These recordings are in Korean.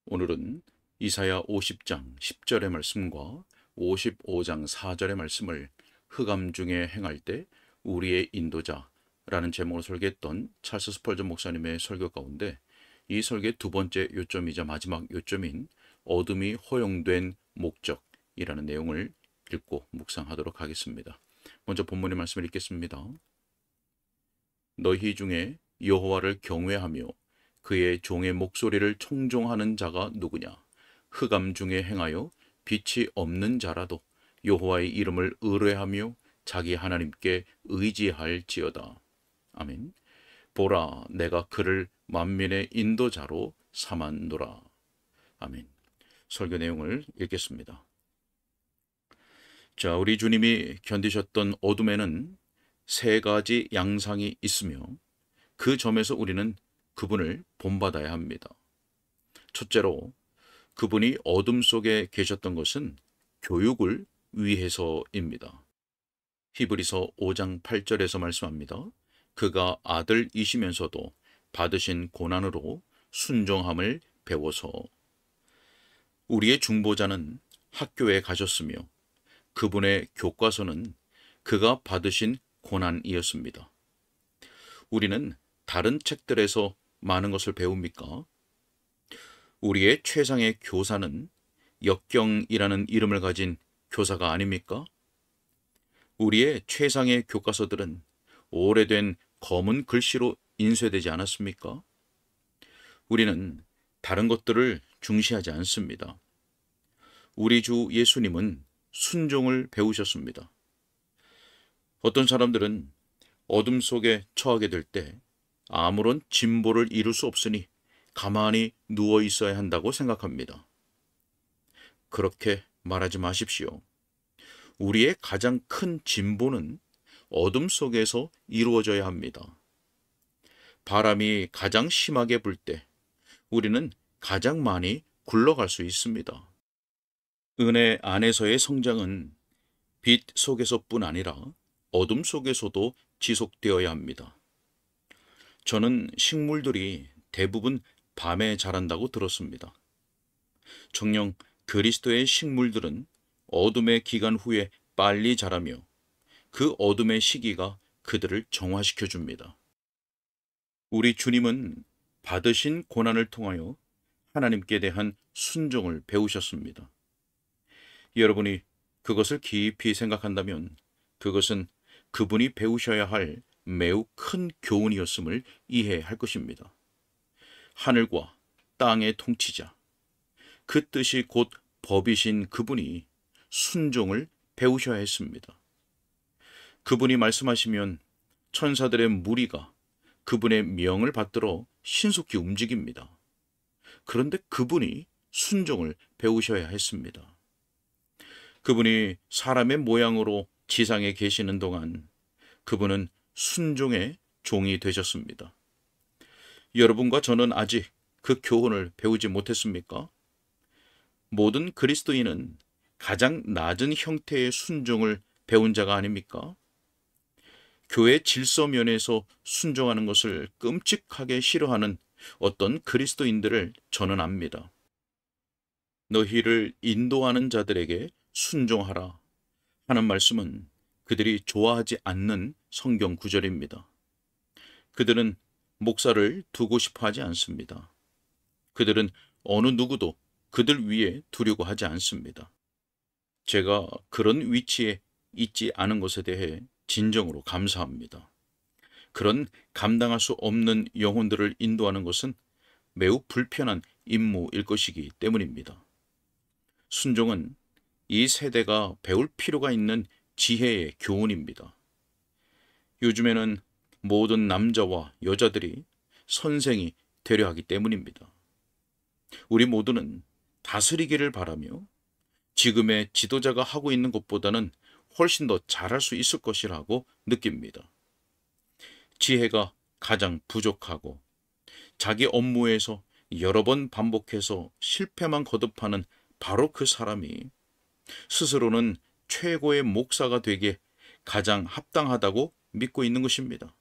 오늘은 이사야 50장 10절의 말씀과 55장 4절의 말씀을 흑암 중에 행할 때 우리의 인도자라는 제목으로 설계했던 찰스 스펄전 목사님의 설교 가운데 이 설계의 두 번째 요점이자 마지막 요점인 어둠이 허용된 목적이라는 내용을 읽고 묵상하도록 하겠습니다. 먼저 본문의 말씀을 읽겠습니다. 너희 중에 여호와를 경외하며 그의 종의 목소리를 청종하는 자가 누구냐? 흑암 중에 행하여 빛이 없는 자라도 여호와의 이름을 의뢰하며 자기 하나님께 의지할지어다. 아멘. 보라, 내가 그를 만민의 인도자로 삼았노라. 아멘. 설교 내용을 읽겠습니다. 자, 우리 주님이 견디셨던 어둠에는 세 가지 양상이 있으며 그 점에서 우리는 그분을 본받아야 합니다. 첫째로, 그분이 어둠 속에 계셨던 것은 교육을 위해서입니다. 히브리서 5장 8절에서 말씀합니다. 그가 아들이시면서도 받으신 고난으로 순종함을 배워서. 우리의 중보자는 학교에 가셨으며 그분의 교과서는 그가 받으신 고난이었습니다. 우리는 다른 책들에서 많은 것을 배웁니까? 우리의 최상의 교사는 역경이라는 이름을 가진 교사가 아닙니까? 우리의 최상의 교과서들은 오래된 검은 글씨로 인쇄되지 않았습니까? 우리는 다른 것들을 중시하지 않습니다. 우리 주 예수님은 순종을 배우셨습니다. 어떤 사람들은 어둠 속에 처하게 될 때 아무런 진보를 이룰 수 없으니 가만히 누워 있어야 한다고 생각합니다. 그렇게 말하지 마십시오. 우리의 가장 큰 진보는 어둠 속에서 이루어져야 합니다. 바람이 가장 심하게 불 때 우리는 가장 많이 굴러갈 수 있습니다. 은혜 안에서의 성장은 빛 속에서뿐 아니라 어둠 속에서도 지속되어야 합니다. 저는 식물들이 대부분 밤에 자란다고 들었습니다. 정녕 그리스도의 식물들은 어둠의 기간 후에 빨리 자라며 그 어둠의 시기가 그들을 정화시켜 줍니다. 우리 주님은 받으신 고난을 통하여 하나님께 대한 순종을 배우셨습니다. 여러분이 그것을 깊이 생각한다면 그것은 그분이 배우셔야 할 매우 큰 교훈이었음을 이해할 것입니다. 하늘과 땅의 통치자, 그 뜻이 곧 법이신 그분이 순종을 배우셔야 했습니다. 그분이 말씀하시면 천사들의 무리가 그분의 명을 받들어 신속히 움직입니다. 그런데 그분이 순종을 배우셔야 했습니다. 그분이 사람의 모양으로 지상에 계시는 동안 그분은 순종의 종이 되셨습니다. 여러분과 저는 아직 그 교훈을 배우지 못했습니까? 모든 그리스도인은 가장 낮은 형태의 순종을 배운 자가 아닙니까? 교회 질서 면에서 순종하는 것을 끔찍하게 싫어하는 어떤 그리스도인들을 저는 압니다. 너희를 인도하는 자들에게 순종하라 하는 말씀은 그들이 좋아하지 않는 성경 구절입니다. 그들은 목사를 두고 싶어 하지 않습니다. 그들은 어느 누구도 그들 위에 두려고 하지 않습니다. 제가 그런 위치에 있지 않은 것에 대해 진정으로 감사합니다. 그런 감당할 수 없는 영혼들을 인도하는 것은 매우 불편한 임무일 것이기 때문입니다. 순종은 이 세대가 배울 필요가 있는 지혜의 교훈입니다. 요즘에는 모든 남자와 여자들이 선생이 되려 하기 때문입니다. 우리 모두는 다스리기를 바라며 지금의 지도자가 하고 있는 것보다는 훨씬 더 잘할 수 있을 것이라고 느낍니다. 지혜가 가장 부족하고 자기 업무에서 여러 번 반복해서 실패만 거듭하는 바로 그 사람이 스스로는 최고의 목사가 되기에 가장 합당하다고 믿고 있는 것입니다.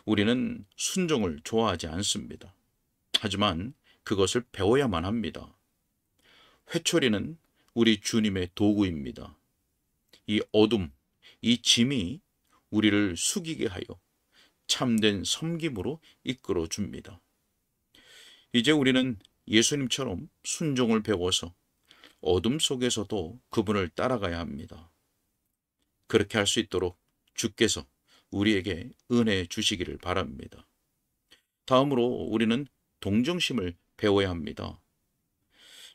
우리는 순종을 좋아하지 않습니다. 하지만 그것을 배워야만 합니다. 회초리는 우리 주님의 도구입니다. 이 어둠, 이 짐이 우리를 숙이게 하여 참된 섬김으로 이끌어 줍니다. 이제 우리는 예수님처럼 순종을 배워서 어둠 속에서도 그분을 따라가야 합니다. 그렇게 할 수 있도록 주께서 우리에게 은혜 주시기를 바랍니다. 다음으로 우리는 동정심을 배워야 합니다.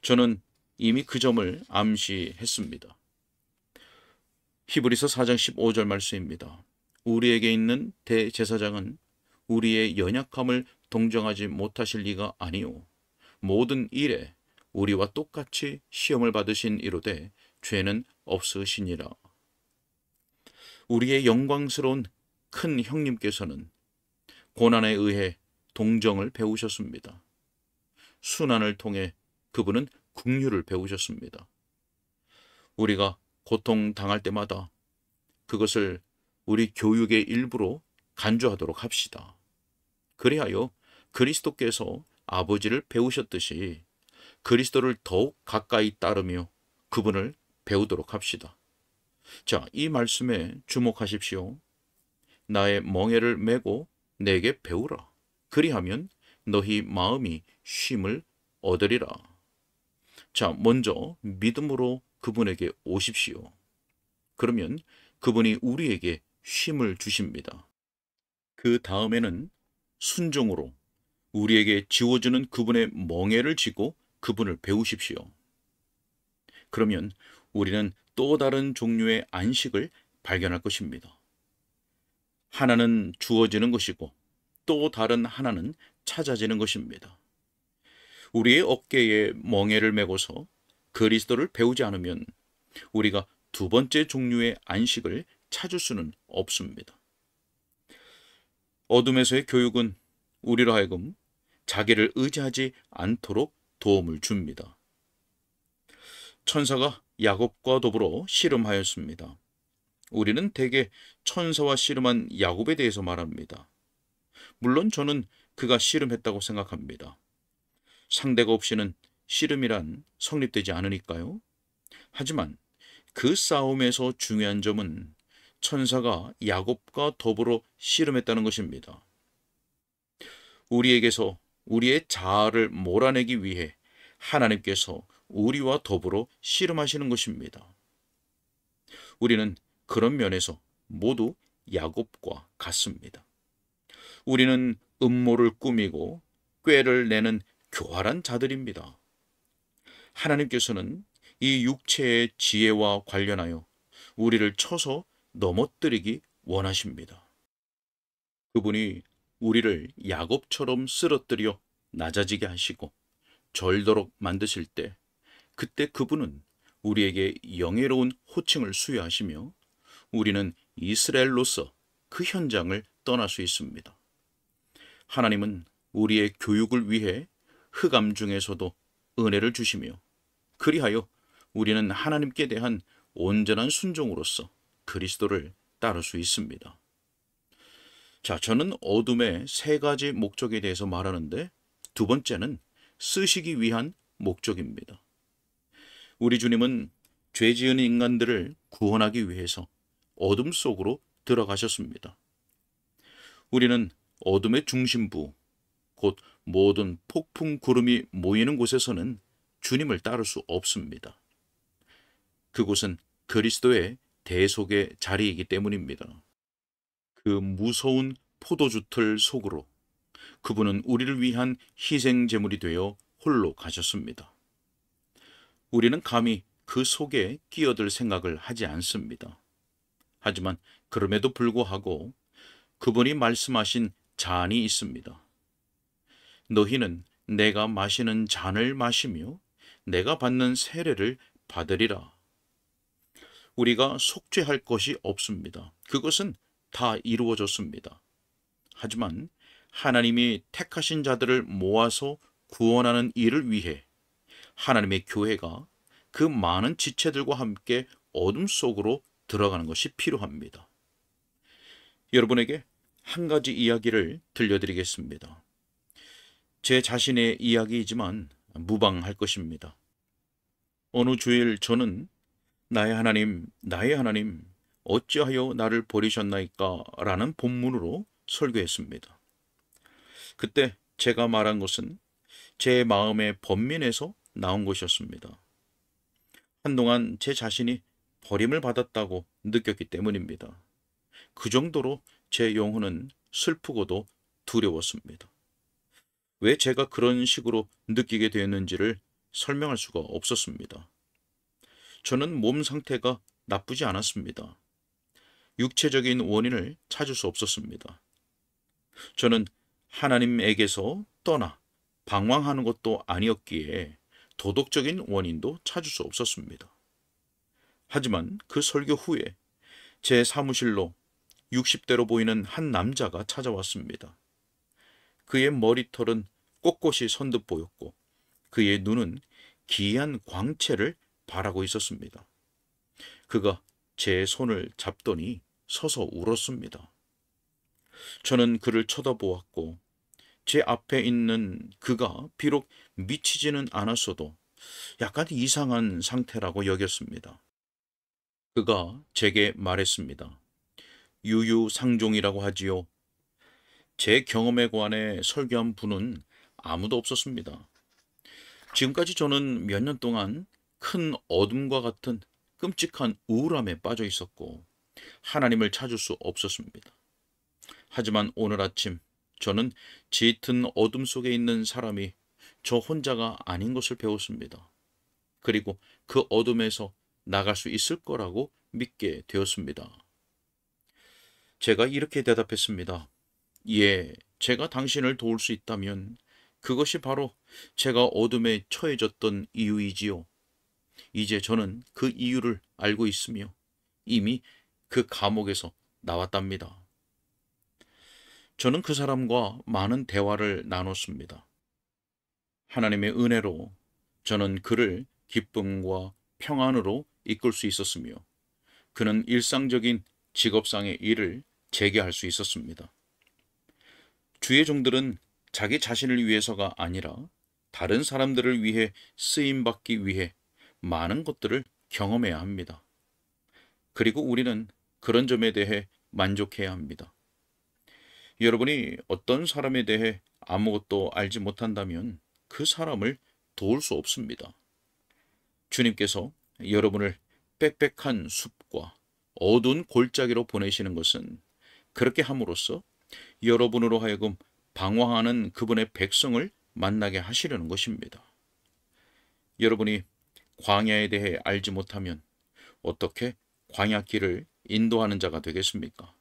저는 이미 그 점을 암시했습니다. 히브리서 4장 15절 말씀입니다. 우리에게 있는 대제사장은 우리의 연약함을 동정하지 못하실 리가 아니오. 모든 일에 우리와 똑같이 시험을 받으신 이로되 죄는 없으시니라. 우리의 영광스러운 큰 형님께서는 고난에 의해 동정을 배우셨습니다. 순환을 통해 그분은 긍휼을 배우셨습니다. 우리가 고통당할 때마다 그것을 우리 교육의 일부로 간주하도록 합시다. 그리하여 그리스도께서 아버지를 배우셨듯이 그리스도를 더욱 가까이 따르며 그분을 배우도록 합시다. 자, 이 말씀에 주목하십시오. 나의 멍에를 메고 내게 배우라. 그리하면 너희 마음이 쉼을 얻으리라. 자, 먼저 믿음으로 그분에게 오십시오. 그러면 그분이 우리에게 쉼을 주십니다. 그 다음에는 순종으로 우리에게 지워주는 그분의 멍에를 쥐고 그분을 배우십시오. 그러면 우리는 또 다른 종류의 안식을 발견할 것입니다. 하나는 주어지는 것이고 또 다른 하나는 찾아지는 것입니다. 우리의 어깨에 멍에를 메고서 그리스도를 배우지 않으면 우리가 두 번째 종류의 안식을 찾을 수는 없습니다. 어둠에서의 교육은 우리로 하여금 자기를 의지하지 않도록 도움을 줍니다. 천사가 야곱과 더불어 씨름하였습니다. 우리는 대개 천사와 씨름한 야곱에 대해서 말합니다. 물론 저는 그가 씨름했다고 생각합니다. 상대가 없이는 씨름이란 성립되지 않으니까요. 하지만 그 싸움에서 중요한 점은 천사가 야곱과 더불어 씨름했다는 것입니다. 우리에게서 우리의 자아를 몰아내기 위해 하나님께서 우리와 더불어 씨름하시는 것입니다. 우리는 그런 면에서 모두 야곱과 같습니다. 우리는 음모를 꾸미고 꾀를 내는 교활한 자들입니다. 하나님께서는 이 육체의 지혜와 관련하여 우리를 쳐서 넘어뜨리기 원하십니다. 그분이 우리를 야곱처럼 쓰러뜨려 낮아지게 하시고 절도록 만드실 때 그때 그분은 우리에게 영예로운 호칭을 수여하시며 우리는 이스라엘로서 그 현장을 떠날 수 있습니다. 하나님은 우리의 교육을 위해 흑암 중에서도 은혜를 주시며 그리하여 우리는 하나님께 대한 온전한 순종으로서 그리스도를 따를 수 있습니다. 자, 저는 어둠의 세 가지 목적에 대해서 말하는데 두 번째는 쓰시기 위한 목적입니다. 우리 주님은 죄 지은 인간들을 구원하기 위해서 어둠 속으로 들어가셨습니다. 우리는 어둠의 중심부, 곧 모든 폭풍 구름이 모이는 곳에서는 주님을 따를 수 없습니다. 그곳은 그리스도의 대속의 자리이기 때문입니다. 그 무서운 포도주틀 속으로 그분은 우리를 위한 희생 제물이 되어 홀로 가셨습니다. 우리는 감히 그 속에 끼어들 생각을 하지 않습니다. 하지만 그럼에도 불구하고 그분이 말씀하신 잔이 있습니다. 너희는 내가 마시는 잔을 마시며 내가 받는 세례를 받으리라. 우리가 속죄할 것이 없습니다. 그것은 다 이루어졌습니다. 하지만 하나님이 택하신 자들을 모아서 구원하는 일을 위해 하나님의 교회가 그 많은 지체들과 함께 어둠 속으로 들어가는 것이 필요합니다. 여러분에게 한 가지 이야기를 들려드리겠습니다. 제 자신의 이야기이지만 무방할 것입니다. 어느 주일 저는 나의 하나님, 어찌하여 나를 버리셨나이까? 라는 본문으로 설교했습니다. 그때 제가 말한 것은 제 마음의 번민에서 나온 것이었습니다. 한동안 제 자신이 버림을 받았다고 느꼈기 때문입니다. 그 정도로 제 영혼은 슬프고도 두려웠습니다. 왜 제가 그런 식으로 느끼게 되었는지를 설명할 수가 없었습니다. 저는 몸 상태가 나쁘지 않았습니다. 육체적인 원인을 찾을 수 없었습니다. 저는 하나님에게서 떠나 방황하는 것도 아니었기에 도덕적인 원인도 찾을 수 없었습니다. 하지만 그 설교 후에 제 사무실로 60대로 보이는 한 남자가 찾아왔습니다. 그의 머리털은 꼿꼿이 선 듯 보였고 그의 눈은 기이한 광채를 발하고 있었습니다. 그가 제 손을 잡더니 서서 울었습니다. 저는 그를 쳐다보았고 제 앞에 있는 그가 비록 미치지는 않았어도 약간 이상한 상태라고 여겼습니다. 그가 제게 말했습니다. 유유상종이라고 하지요. 제 경험에 관해 설교한 분은 아무도 없었습니다. 지금까지 저는 몇 년 동안 큰 어둠과 같은 끔찍한 우울함에 빠져 있었고 하나님을 찾을 수 없었습니다. 하지만 오늘 아침 저는 짙은 어둠 속에 있는 사람이 저 혼자가 아닌 것을 배웠습니다. 그리고 그 어둠에서 나갈 수 있을 거라고 믿게 되었습니다. 제가 이렇게 대답했습니다. 예, 제가 당신을 도울 수 있다면 그것이 바로 제가 어둠에 처해졌던 이유이지요. 이제 저는 그 이유를 알고 있으며 이미 그 감옥에서 나왔답니다. 저는 그 사람과 많은 대화를 나눴습니다. 하나님의 은혜로 저는 그를 기쁨과 평안으로 이끌 수 있었으며 그는 일상적인 직업상의 일을 재개할 수 있었습니다. 주의 종들은 자기 자신을 위해서가 아니라 다른 사람들을 위해 쓰임받기 위해 많은 것들을 경험해야 합니다. 그리고 우리는 그런 점에 대해 만족해야 합니다. 여러분이 어떤 사람에 대해 아무것도 알지 못한다면 그 사람을 도울 수 없습니다. 주님께서 여러분을 빽빽한 숲과 어두운 골짜기로 보내시는 것은 그렇게 함으로써 여러분으로 하여금 방황하는 그분의 백성을 만나게 하시려는 것입니다. 여러분이 광야에 대해 알지 못하면 어떻게 광야길을 인도하는 자가 되겠습니까?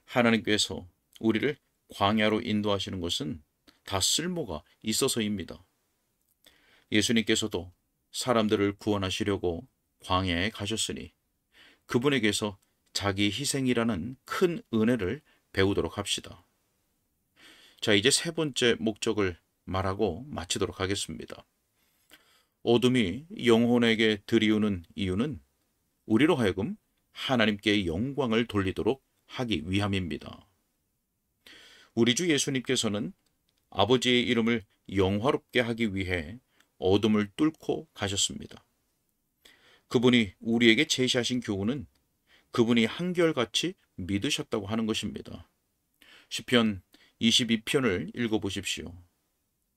하나님께서 우리를 광야로 인도하시는 것은 다 쓸모가 있어서입니다. 예수님께서도 사람들을 구원하시려고 광야에 가셨으니 그분에게서 자기 희생이라는 큰 은혜를 배우도록 합시다. 자, 이제 세 번째 목적을 말하고 마치도록 하겠습니다. 어둠이 영혼에게 들이우는 이유는 우리로 하여금 하나님께 영광을 돌리도록 하기 위함입니다. 우리 주 예수님께서는 아버지의 이름을 영화롭게 하기 위해 어둠을 뚫고 가셨습니다. 그분이 우리에게 제시하신 교훈은 그분이 한결같이 믿으셨다고 하는 것입니다. 시편 22편을 읽어보십시오.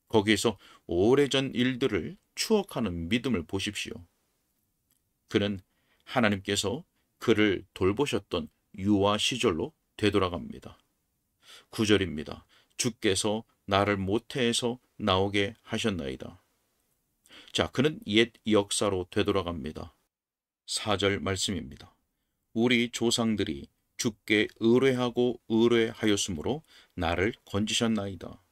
거기에서 오래전 일들을 추억하는 믿음을 보십시오. 그는 하나님께서 그를 돌보셨던 유아 시절로 되돌아갑니다. 9절입니다. 주께서 나를 모태에서 나오게 하셨나이다. 자, 그는 옛 역사로 되돌아갑니다. 4절 말씀입니다. 우리 조상들이 주께 의뢰하고 의뢰하였으므로 나를 건지셨나이다.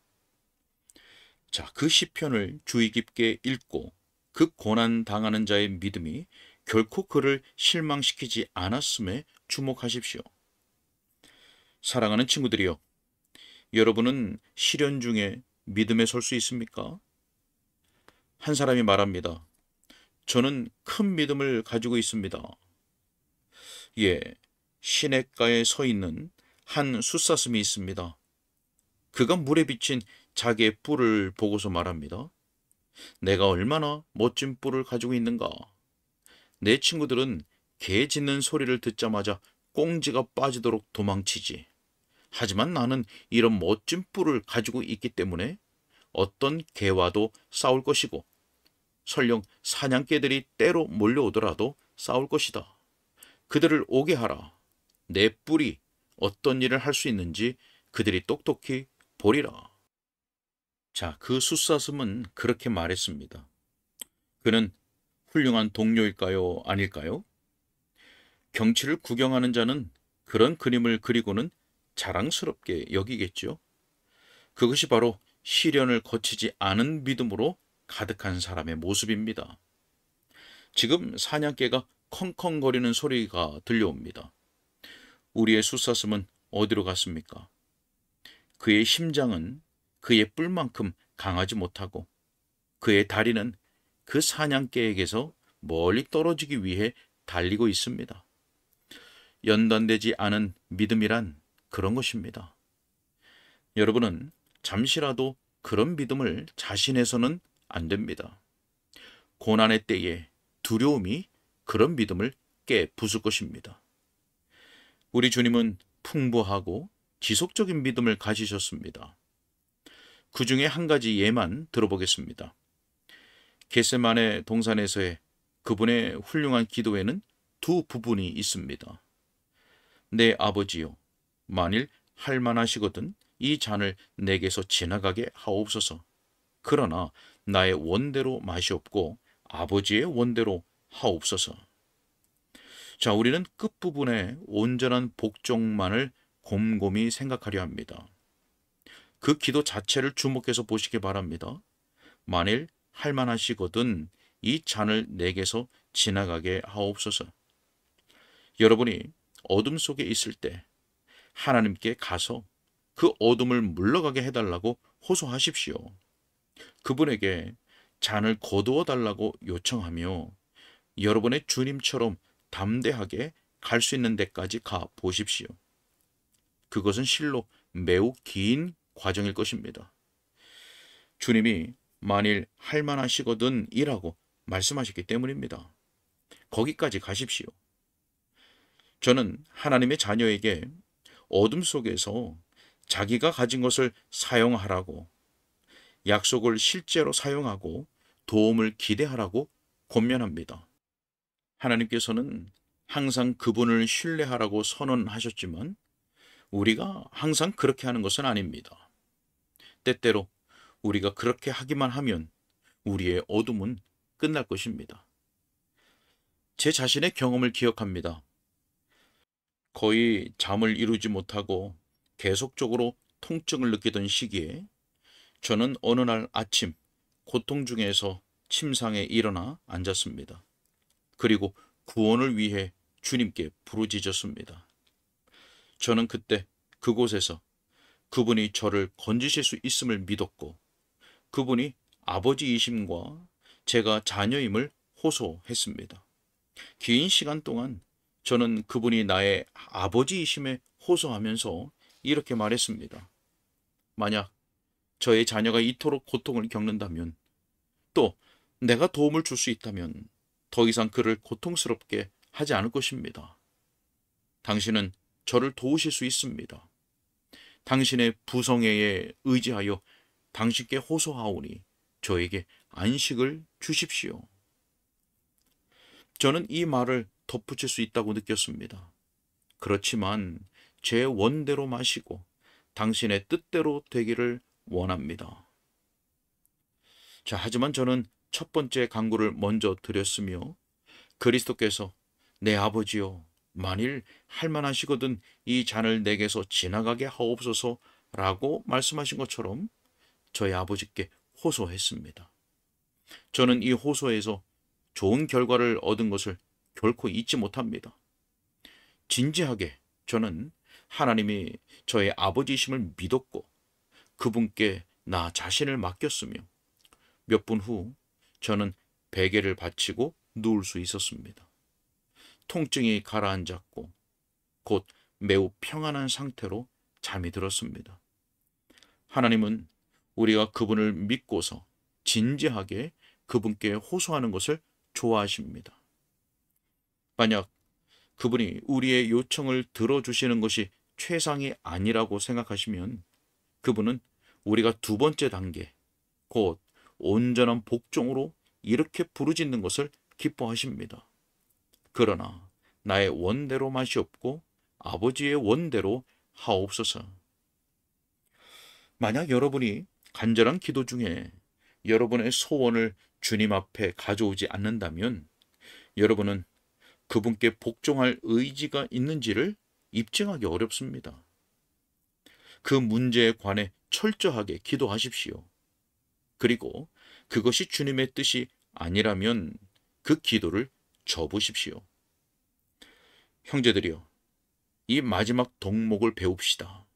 자, 그 시편을 주의 깊게 읽고 그 고난 당하는 자의 믿음이 결코 그를 실망시키지 않았음에 주목하십시오. 사랑하는 친구들이여, 여러분은 시련 중에 믿음에 설 수 있습니까? 한 사람이 말합니다. 저는 큰 믿음을 가지고 있습니다. 예, 시냇가에 서 있는 한 숫사슴이 있습니다. 그가 물에 비친 자기의 뿔을 보고서 말합니다. 내가 얼마나 멋진 뿔을 가지고 있는가. 내 친구들은 개 짖는 소리를 듣자마자 꽁지가 빠지도록 도망치지. 하지만 나는 이런 멋진 뿔을 가지고 있기 때문에 어떤 개와도 싸울 것이고 설령 사냥개들이 때로 몰려오더라도 싸울 것이다. 그들을 오게 하라. 내 뿔이 어떤 일을 할 수 있는지 그들이 똑똑히 보리라. 자, 그 숫사슴은 그렇게 말했습니다. 그는 훌륭한 동료일까요? 아닐까요? 경치를 구경하는 자는 그런 그림을 그리고는 자랑스럽게 여기겠죠. 그것이 바로 시련을 거치지 않은 믿음으로 가득한 사람의 모습입니다. 지금 사냥개가 컹컹거리는 소리가 들려옵니다. 우리의 숫사슴은 어디로 갔습니까? 그의 심장은 그의 뿔만큼 강하지 못하고 그의 다리는 그 사냥개에게서 멀리 떨어지기 위해 달리고 있습니다. 연단되지 않은 믿음이란 그런 것입니다. 여러분은 잠시라도 그런 믿음을 자신해서는 안 됩니다. 고난의 때에 두려움이 그런 믿음을 깨 부술 것입니다. 우리 주님은 풍부하고 지속적인 믿음을 가지셨습니다. 그 중에 한 가지 예만 들어보겠습니다. 겟세마네 동산에서의 그분의 훌륭한 기도에는 두 부분이 있습니다. 내 아버지요, 만일 할 만하시거든 이 잔을 내게서 지나가게 하옵소서. 그러나 나의 원대로 마시옵고 아버지의 원대로 하옵소서. 자, 우리는 끝부분에 온전한 복종만을 곰곰이 생각하려 합니다. 그 기도 자체를 주목해서 보시기 바랍니다. 만일 할 만하시거든 이 잔을 내게서 지나가게 하옵소서. 여러분이 어둠 속에 있을 때 하나님께 가서 그 어둠을 물러가게 해달라고 호소하십시오. 그분에게 잔을 거두어 달라고 요청하며 여러분의 주님처럼 담대하게 갈 수 있는 데까지 가 보십시오. 그것은 실로 매우 긴 과정일 것입니다. 주님이 만일 할 만하시거든 이라고 말씀하셨기 때문입니다. 거기까지 가십시오. 저는 하나님의 자녀에게 어둠 속에서 자기가 가진 것을 사용하라고, 약속을 실제로 사용하고 도움을 기대하라고 권면합니다. 하나님께서는 항상 그분을 신뢰하라고 선언하셨지만 우리가 항상 그렇게 하는 것은 아닙니다. 때때로 우리가 그렇게 하기만 하면 우리의 어둠은 끝날 것입니다. 제 자신의 경험을 기억합니다. 거의 잠을 이루지 못하고 계속적으로 통증을 느끼던 시기에 저는 어느 날 아침 고통 중에서 침상에 일어나 앉았습니다. 그리고 구원을 위해 주님께 부르짖었습니다. 저는 그때 그곳에서 그분이 저를 건지실 수 있음을 믿었고 그분이 아버지이심과 제가 자녀임을 호소했습니다. 긴 시간 동안 저는 그분이 나의 아버지이심에 호소하면서 이렇게 말했습니다. 만약 저의 자녀가 이토록 고통을 겪는다면, 또 내가 도움을 줄 수 있다면 더 이상 그를 고통스럽게 하지 않을 것입니다. 당신은 저를 도우실 수 있습니다. 당신의 부성애에 의지하여 당신께 호소하오니 저에게 안식을 주십시오. 저는 이 말을 덧붙일 수 있다고 느꼈습니다. 그렇지만 제 원대로 마시고 당신의 뜻대로 되기를 원합니다. 자, 하지만 저는 첫 번째 간구를 먼저 드렸으며 그리스도께서 내 아버지여 만일 할 만하시거든 이 잔을 내게서 지나가게 하옵소서 라고 말씀하신 것처럼 저희 아버지께 호소했습니다. 저는 이 호소에서 좋은 결과를 얻은 것을 결코 잊지 못합니다. 진지하게 저는 하나님이 저의 아버지이심을 믿었고 그분께 나 자신을 맡겼으며 몇 분 후 저는 베개를 받치고 누울 수 있었습니다. 통증이 가라앉았고 곧 매우 평안한 상태로 잠이 들었습니다. 하나님은 우리가 그분을 믿고서 진지하게 그분께 호소하는 것을 좋아하십니다. 만약 그분이 우리의 요청을 들어주시는 것이 최상이 아니라고 생각하시면 그분은 우리가 두 번째 단계, 곧 온전한 복종으로 이렇게 부르짖는 것을 기뻐하십니다. 그러나 나의 원대로 마시옵고 아버지의 원대로 하옵소서. 만약 여러분이 간절한 기도 중에 여러분의 소원을 주님 앞에 가져오지 않는다면 여러분은 그분께 복종할 의지가 있는지를 입증하기 어렵습니다. 그 문제에 관해 철저하게 기도하십시오. 그리고 그것이 주님의 뜻이 아니라면 그 기도를 접으십시오. 형제들이여, 이 마지막 덕목을 배웁시다.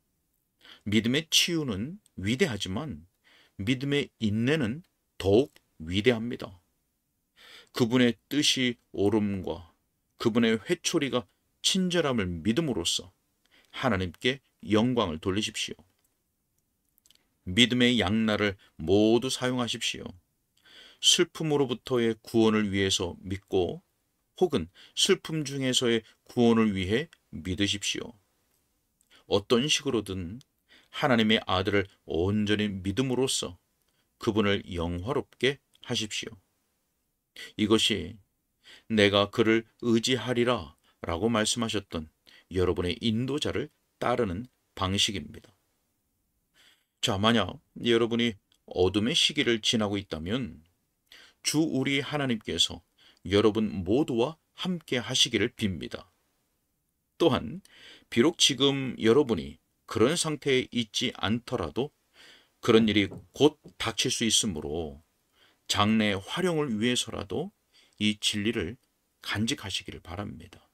믿음의 치유는 위대하지만 믿음의 인내는 더욱 위대합니다. 그분의 뜻이 옳음과 그분의 회초리가 친절함을 믿음으로써 하나님께 영광을 돌리십시오. 믿음의 양날을 모두 사용하십시오. 슬픔으로부터의 구원을 위해서 믿고 혹은 슬픔 중에서의 구원을 위해 믿으십시오. 어떤 식으로든 하나님의 아들을 온전히 믿음으로써 그분을 영화롭게 하십시오. 이것이 내가 그를 의지하리라 라고 말씀하셨던 여러분의 인도자를 따르는 방식입니다. 자, 만약 여러분이 어둠의 시기를 지나고 있다면 주 우리 하나님께서 여러분 모두와 함께 하시기를 빕니다. 또한 비록 지금 여러분이 그런 상태에 있지 않더라도 그런 일이 곧 닥칠 수 있으므로 장래의 활용을 위해서라도 이 진리를 간직하시기를 바랍니다.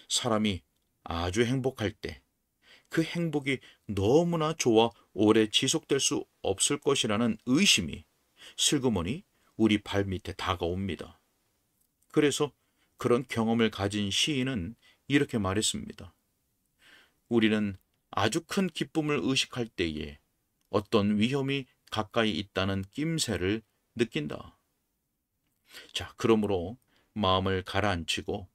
사람이 아주 행복할 때 그 행복이 너무나 좋아 오래 지속될 수 없을 것이라는 의심이 슬그머니 우리 발밑에 다가옵니다. 그래서 그런 경험을 가진 시인은 이렇게 말했습니다. 우리는 아주 큰 기쁨을 의식할 때에 어떤 위험이 가까이 있다는 낌새를 느낀다. 자, 그러므로 마음을 가라앉히고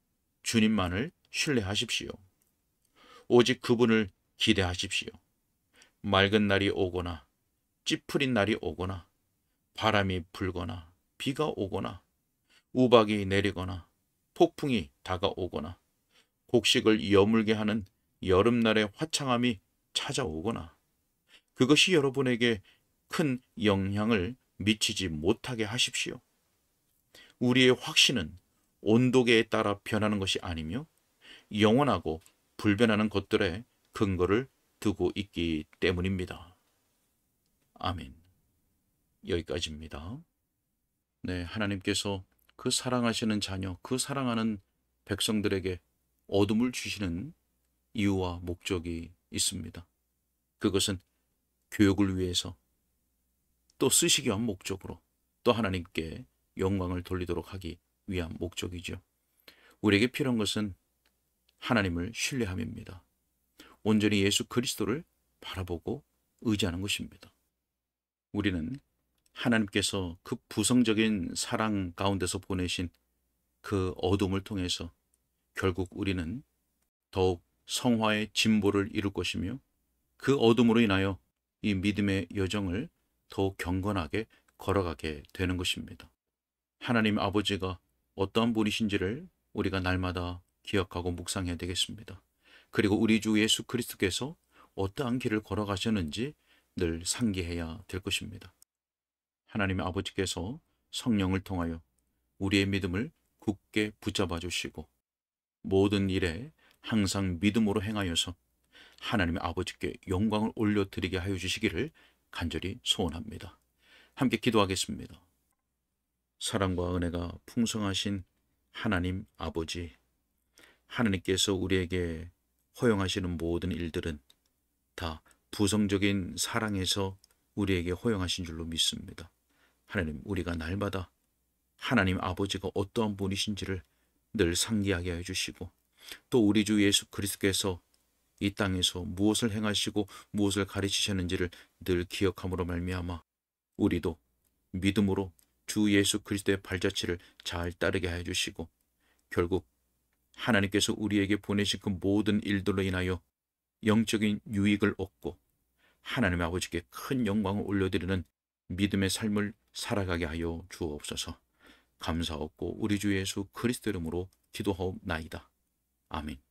주님만을 신뢰하십시오. 오직 그분을 기대하십시오. 맑은 날이 오거나 찌푸린 날이 오거나 바람이 불거나 비가 오거나 우박이 내리거나 폭풍이 다가오거나 곡식을 여물게 하는 여름날의 화창함이 찾아오거나 그것이 여러분에게 큰 영향을 미치지 못하게 하십시오. 우리의 확신은 온도계에 따라 변하는 것이 아니며 영원하고 불변하는 것들에 근거를 두고 있기 때문입니다. 아멘. 여기까지입니다. 네, 하나님께서 그 사랑하시는 자녀, 그 사랑하는 백성들에게 어둠을 주시는 이유와 목적이 있습니다. 그것은 교육을 위해서 또 쓰시기 위한 목적으로 또 하나님께 영광을 돌리도록 하기 위한 목적이죠. 우리에게 필요한 것은 하나님을 신뢰함입니다. 온전히 예수 그리스도를 바라보고 의지하는 것입니다. 우리는 하나님께서 그 부성적인 사랑 가운데서 보내신 그 어둠을 통해서 결국 우리는 더욱 성화의 진보를 이룰 것이며 그 어둠으로 인하여 이 믿음의 여정을 더욱 경건하게 걸어가게 되는 것입니다. 하나님 아버지가 어떠한 분이신지를 우리가 날마다 기억하고 묵상해야 되겠습니다. 그리고 우리 주 예수 그리스도께서 어떠한 길을 걸어가셨는지 늘 상기해야 될 것입니다. 하나님 아버지께서 성령을 통하여 우리의 믿음을 굳게 붙잡아 주시고 모든 일에 항상 믿음으로 행하여서 하나님 아버지께 영광을 올려드리게 하여 주시기를 간절히 소원합니다. 함께 기도하겠습니다. 사랑과 은혜가 풍성하신 하나님 아버지, 하나님께서 우리에게 허용하시는 모든 일들은 다 부성적인 사랑에서 우리에게 허용하신 줄로 믿습니다. 하나님, 우리가 날마다 하나님 아버지가 어떠한 분이신지를 늘 상기하게 해주시고 또 우리 주 예수 그리스도께서 이 땅에서 무엇을 행하시고 무엇을 가르치셨는지를 늘 기억함으로 말미암아 우리도 믿음으로 주 예수 그리스도의 발자취를 잘 따르게 하여 주시고, 결국 하나님께서 우리에게 보내신 그 모든 일들로 인하여 영적인 유익을 얻고 하나님 아버지께 큰 영광을 올려드리는 믿음의 삶을 살아가게 하여 주옵소서. 감사하고 우리 주 예수 그리스도 이름으로 기도하옵나이다. 아멘.